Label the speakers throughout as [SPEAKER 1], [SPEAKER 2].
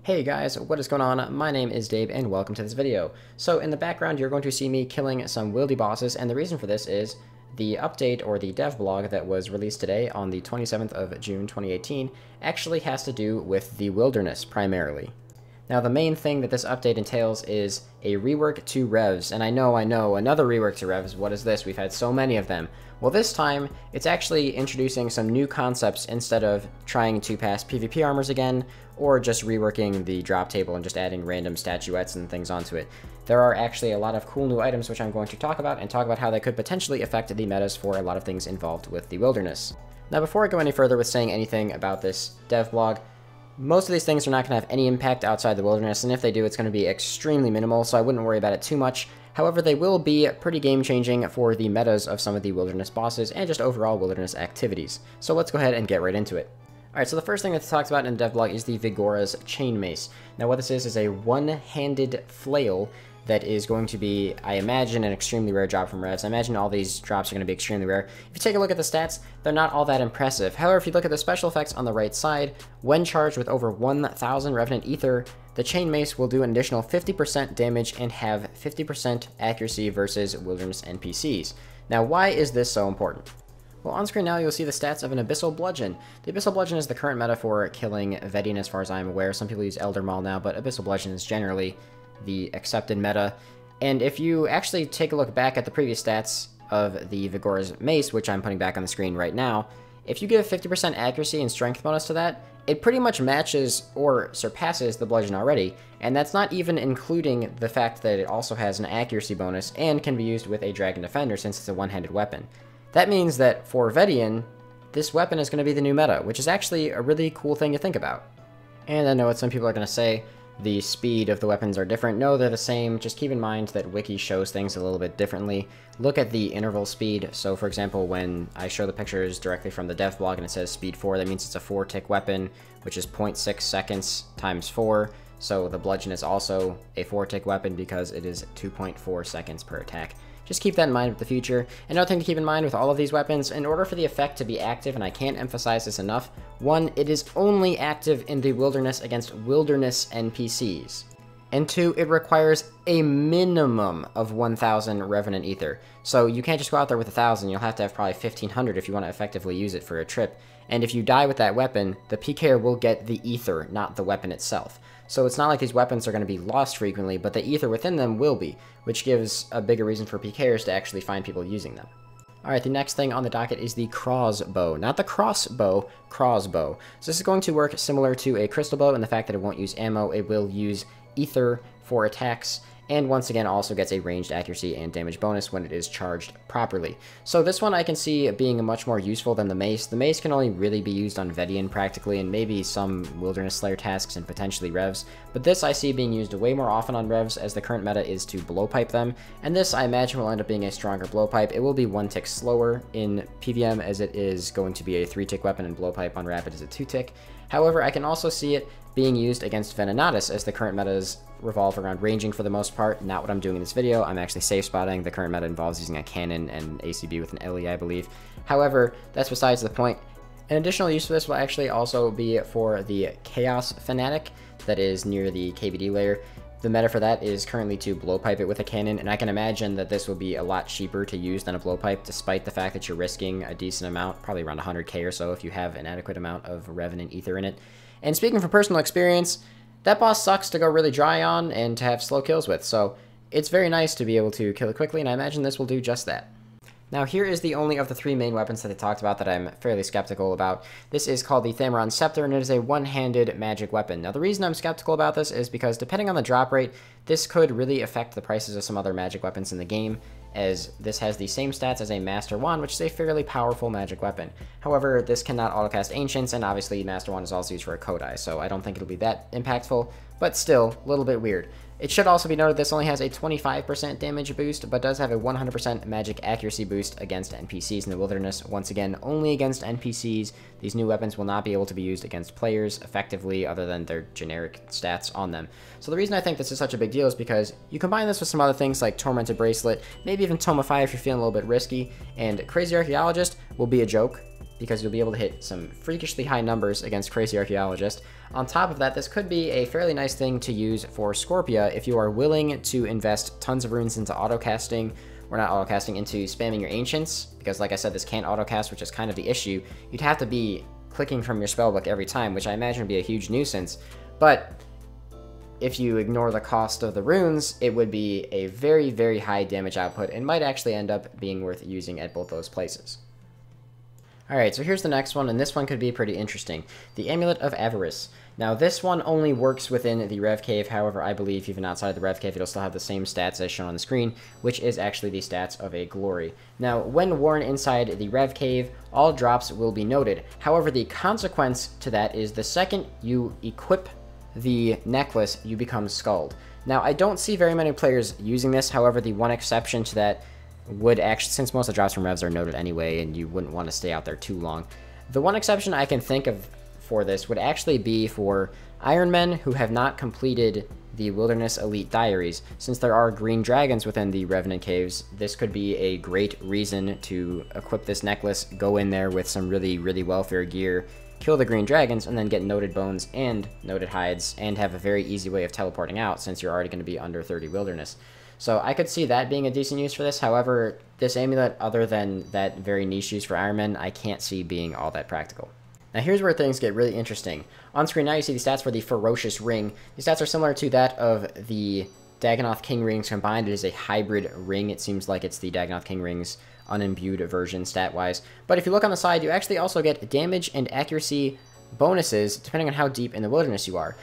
[SPEAKER 1] Hey guys, what is going on? My name is Dabe and welcome to this video. So in the background you're going to see me killing some Wildy bosses, and the reason for this is the update or the dev blog that was released today on the 27th of June 2018 actually has to do with the wilderness primarily. Now the main thing that this update entails is a rework to Revs, and I know, another rework to Revs. What is this? We've had so many of them. Well, this time it's actually introducing some new concepts instead of trying to pass PvP armors again, or just reworking the drop table and just adding random statuettes and things onto it. There are actually a lot of cool new items which I'm going to talk about, and talk about how they could potentially affect the metas for a lot of things involved with the wilderness. Now before I go any further with saying anything about this dev blog, most of these things are not going to have any impact outside the wilderness, and if they do, it's going to be extremely minimal, so I wouldn't worry about it too much. However, they will be pretty game-changing for the metas of some of the wilderness bosses and just overall wilderness activities. So let's go ahead and get right into it. Alright, so the first thing that's talked about in the devblog is the Viggora's chainmace. Now what this is a one-handed flail that is going to be, I imagine, an extremely rare drop from Revs. I imagine all these drops are going to be extremely rare. If you take a look at the stats, they're not all that impressive. However, if you look at the special effects on the right side, when charged with over 1,000 Revenant Ether, the chainmace will do an additional 50% damage and have 50% accuracy versus wilderness NPCs. Now, why is this so important? Well, on screen now you'll see the stats of an Abyssal Bludgeon. The Abyssal Bludgeon is the current meta for killing Vedian as far as I'm aware. Some people use Elder Maul now, but Abyssal Bludgeon is generally the accepted meta. And if you actually take a look back at the previous stats of the Viggora's mace, which I'm putting back on the screen right now, if you give 50% accuracy and strength bonus to that, it pretty much matches or surpasses the bludgeon already, and that's not even including the fact that it also has an accuracy bonus and can be used with a Dragon Defender since it's a one-handed weapon. That means that for Vedian, this weapon is going to be the new meta, which is actually a really cool thing to think about. And I know what some people are going to say, the speed of the weapons are different. No, they're the same. Just keep in mind that Wiki shows things a little bit differently. Look at the interval speed. So for example, when I show the pictures directly from the dev blog and it says speed 4, that means it's a 4-tick weapon, which is 0.6 seconds times 4. So the bludgeon is also a 4-tick weapon because it is 2.4 seconds per attack. Just keep that in mind with the future. Another thing to keep in mind with all of these weapons, in order for the effect to be active, and I can't emphasize this enough, 1, it is only active in the wilderness against wilderness NPCs. And 2, it requires a minimum of 1,000 Revenant Ether. So you can't just go out there with 1,000, you'll have to have probably 1,500 if you want to effectively use it for a trip. And if you die with that weapon, the PKer will get the ether, not the weapon itself. So it's not like these weapons are going to be lost frequently, but the ether within them will be, which gives a bigger reason for PKers to actually find people using them. Alright, the next thing on the docket is the Craw's bow. Not the crossbow, Craw's bow. So this is going to work similar to a crystal bow in the fact that it won't use ammo, it will use ether for attacks, and once again also gets a ranged accuracy and damage bonus when it is charged properly. So this one I can see being much more useful than the mace. The mace can only really be used on Vedian practically, and maybe some Wilderness Slayer tasks and potentially Revs, but this I see being used way more often on Revs as the current meta is to blowpipe them, and this I imagine will end up being a stronger blowpipe. It will be 1 tick slower in PVM as it is going to be a 3-tick weapon, and blowpipe on rapid is a 2-tick. However, I can also see it being used against Ventizreborn as the current metas revolve around ranging for the most part. Not what I'm doing in this video. I'm actually safe spotting. The current meta involves using a cannon and ACB with an LE, I believe. However, that's besides the point. An additional use for this will actually also be for the Chaos Fanatic that is near the KVD layer. The meta for that is currently to blowpipe it with a cannon, and I can imagine that this will be a lot cheaper to use than a blowpipe, despite the fact that you're risking a decent amount, probably around 100k or so if you have an adequate amount of Revenant Ether in it. And speaking from personal experience, that boss sucks to go really dry on and to have slow kills with, so it's very nice to be able to kill it quickly, and I imagine this will do just that. Now here is the only of the 3 main weapons that they talked about that I'm fairly skeptical about. This is called the Thamaron sceptre, and it is a one-handed magic weapon. Now the reason I'm skeptical about this is because depending on the drop rate, this could really affect the prices of some other magic weapons in the game, as this has the same stats as a Master Wand, which is a fairly powerful magic weapon. However, this cannot autocast Ancients, and obviously Master Wand is also used for a Kodai, so I don't think it'll be that impactful, but still, a little bit weird. It should also be noted this only has a 25% damage boost, but does have a 100% magic accuracy boost against NPCs in the wilderness. Once again, only against NPCs. These new weapons will not be able to be used against players effectively other than their generic stats on them. So the reason I think this is such a big deal is because you combine this with some other things like Tormented Bracelet, maybe even Tome of Fire if you're feeling a little bit risky, and Crazy Archaeologist will be a joke. because you'll be able to hit some freakishly high numbers against Crazy Archaeologist. On top of that, this could be a fairly nice thing to use for Scorpia if you are willing to invest tons of runes into autocasting, or not autocasting, into spamming your Ancients, because like I said, this can't autocast, which is kind of the issue. You'd have to be clicking from your spellbook every time, which I imagine would be a huge nuisance, but if you ignore the cost of the runes, it would be a very, very high damage output and might actually end up being worth using at both those places. Alright, so here's the next one, and this one could be pretty interesting. The Amulet of Avarice. Now, this one only works within the Rev Cave, however, I believe even outside of the Rev Cave, it'll still have the same stats as shown on the screen, which is actually the stats of a Glory. Now, when worn inside the Rev Cave, all drops will be noted. However, the consequence to that is the second you equip the necklace, you become Skulled. Now, I don't see very many players using this, however, the one exception to that would actually, since most of the drops from Revs are noted anyway, and you wouldn't want to stay out there too long, the one exception I can think of for this would actually be for Iron Men who have not completed the Wilderness Elite Diaries. Since there are green dragons within the Revenant Caves, this could be a great reason to equip this necklace, go in there with some really, really welfare gear, kill the green dragons, and then get noted bones and noted hides, and have a very easy way of teleporting out since you're already going to be under 30 wilderness. So I could see that being a decent use for this. However, this amulet, other than that very niche use for Iron Man, I can't see being all that practical. Now here's where things get really interesting. On screen now you see the stats for the Ferocious Ring. The stats are similar to that of the Dagannoth King Rings combined. It is a hybrid ring. It seems like it's the Dagannoth King Rings unimbued version stat-wise. But if you look on the side, you actually also get damage and accuracy bonuses depending on how deep in the wilderness you are.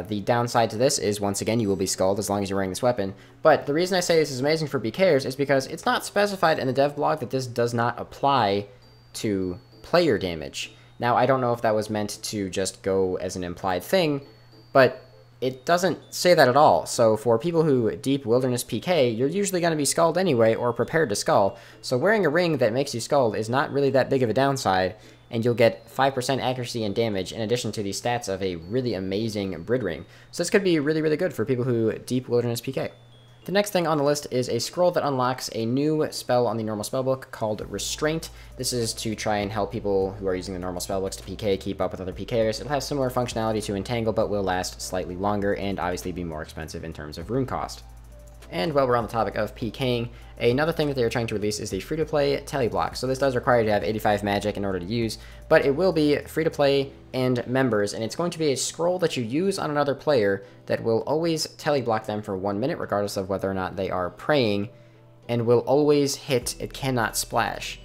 [SPEAKER 1] The downside to this is, once again, you will be Skulled as long as you're wearing this weapon. But the reason I say this is amazing for PKers is because it's not specified in the dev blog that this does not apply to player damage. Now, I don't know if that was meant to just go as an implied thing, but it doesn't say that at all. So for people who deep wilderness PK, you're usually going to be Skulled anyway, or prepared to skull. So wearing a ring that makes you Skulled is not really that big of a downside, and you'll get 5% accuracy and damage in addition to the stats of a really amazing Brid Ring. So this could be really, really good for people who deep wilderness PK. The next thing on the list is a scroll that unlocks a new spell on the normal spellbook called Restraint. This is to try and help people who are using the normal spellbooks to PK keep up with other PKers. It'll have similar functionality to Entangle, but will last slightly longer and obviously be more expensive in terms of rune cost. And while we're on the topic of PKing, another thing that they are trying to release is the free-to-play Teleblock. So this does require you to have 85 magic in order to use, but it will be free-to-play and members, and it's going to be a scroll that you use on another player that will always Teleblock them for 1 minute, regardless of whether or not they are praying, and will always hit, it cannot splash.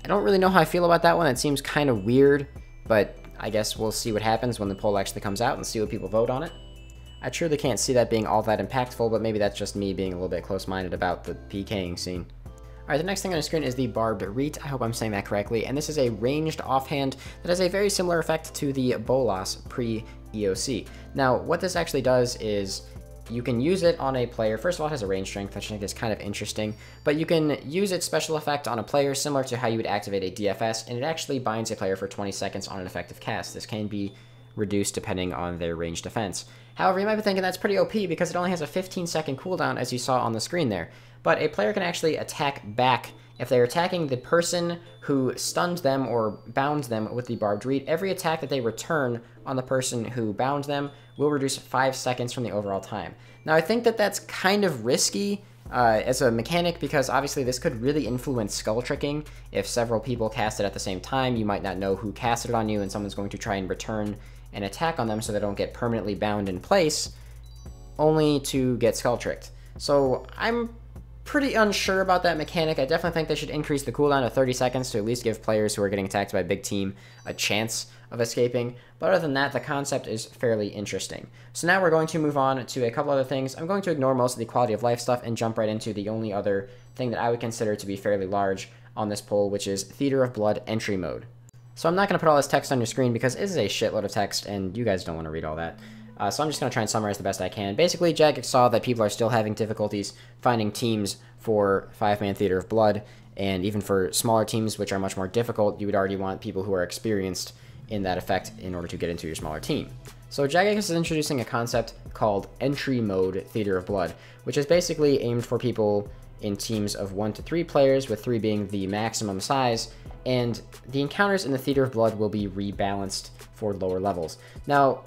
[SPEAKER 1] I don't really know how I feel about that one. It seems kind of weird, but I guess we'll see what happens when the poll actually comes out and see what people vote on it. I truly can't see that being all that impactful, but maybe that's just me being a little bit close-minded about the PKing scene. Alright, the next thing on the screen is the Barbed Reet. I hope I'm saying that correctly, and this is a ranged offhand that has a very similar effect to the Bolas pre-EOC. Now, what this actually does is you can use it on a player. First of all, it has a range strength, which I think is kind of interesting, but you can use its special effect on a player similar to how you would activate a DFS, and it actually binds a player for 20 seconds on an effective cast. This can be reduced depending on their range defense. However, you might be thinking that's pretty OP because it only has a 15-second cooldown, as you saw on the screen there. But a player can actually attack back if they're attacking the person who stunned them or bound them with the Barbed Reet. Every attack that they return on the person who bound them will reduce 5 seconds from the overall time. Now, I think that that's kind of risky as a mechanic because obviously this could really influence skull tricking. If several people cast it at the same time, you might not know who casted it on you, and someone's going to try and return an attack on them so they don't get permanently bound in place, only to get skull tricked. So I'm pretty unsure about that mechanic. I definitely think they should increase the cooldown to 30 seconds to at least give players who are getting attacked by a big team a chance of escaping. But other than that, the concept is fairly interesting. So now we're going to move on to a couple other things. I'm going to ignore most of the quality of life stuff and jump right into the only other thing that I would consider to be fairly large on this poll, which is Theater of Blood entry mode. So I'm not going to put all this text on your screen because it is a shitload of text and you guys don't want to read all that. So I'm just going to try and summarize the best I can. Basically, Jagex saw that people are still having difficulties finding teams for 5-man Theater of Blood, and even for smaller teams, which are much more difficult, you would already want people who are experienced in that effect in order to get into your smaller team. So Jagex is introducing a concept called Entry Mode Theater of Blood, which is basically aimed for people in teams of 1 to 3 players, with 3 being the maximum size, and the encounters in the Theater of Blood will be rebalanced for lower levels. Now,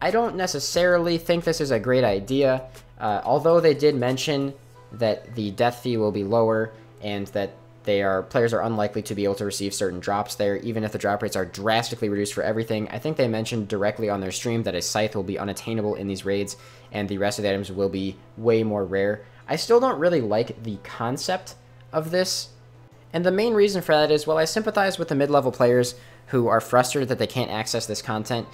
[SPEAKER 1] I don't necessarily think this is a great idea, although they did mention that the death fee will be lower and that players are unlikely to be able to receive certain drops there, even if the drop rates are drastically reduced for everything. I think they mentioned directly on their stream that a scythe will be unattainable in these raids, and the rest of the items will be way more rare. I still don't really like the concept of this, and the main reason for that is, well, I sympathize with the mid-level players who are frustrated that they can't access this content.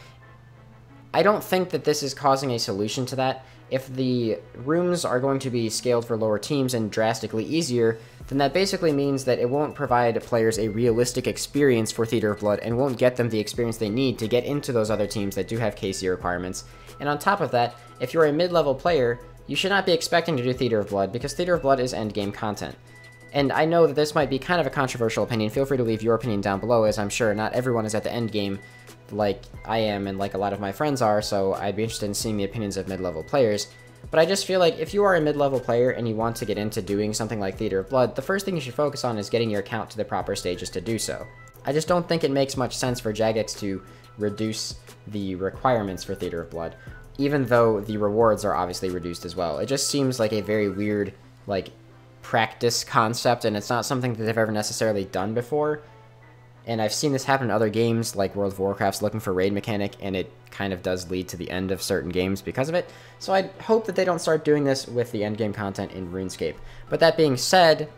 [SPEAKER 1] I don't think that this is causing a solution to that. If the rooms are going to be scaled for lower teams and drastically easier, then that basically means that it won't provide players a realistic experience for Theater of Blood and won't get them the experience they need to get into those other teams that do have KC requirements. And on top of that, if you're a mid-level player, you should not be expecting to do Theater of Blood, because Theater of Blood is endgame content. And I know that this might be kind of a controversial opinion. Feel free to leave your opinion down below, as I'm sure not everyone is at the endgame like I am and like a lot of my friends are, so I'd be interested in seeing the opinions of mid-level players. But I just feel like if you are a mid-level player and you want to get into doing something like Theater of Blood, the first thing you should focus on is getting your account to the proper stages to do so. I just don't think it makes much sense for Jagex to reduce the requirements for Theater of Blood, even though the rewards are obviously reduced as well. It just seems like a very weird, like, practice concept, and it's not something that they've ever necessarily done before. And I've seen this happen in other games, like World of Warcraft's looking for raid mechanic, and it kind of does lead to the end of certain games because of it. So I hope that they don't start doing this with the endgame content in RuneScape. But that being said,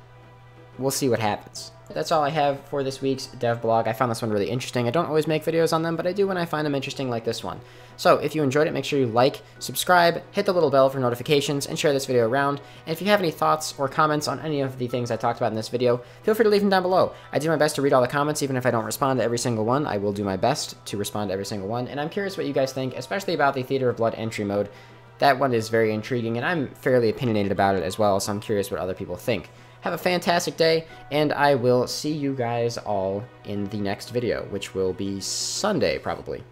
[SPEAKER 1] we'll see what happens. That's all I have for this week's dev blog. I found this one really interesting. I don't always make videos on them, but I do when I find them interesting, like this one. So if you enjoyed it, make sure you like, subscribe, hit the little bell for notifications, and share this video around. And if you have any thoughts or comments on any of the things I talked about in this video, feel free to leave them down below. I do my best to read all the comments, even if I don't respond to every single one. I will do my best to respond to every single one. And I'm curious what you guys think, especially about the Theater of Blood entry mode. That one is very intriguing, and I'm fairly opinionated about it as well, so I'm curious what other people think. Have a fantastic day, and I will see you guys all in the next video, which will be Sunday, probably.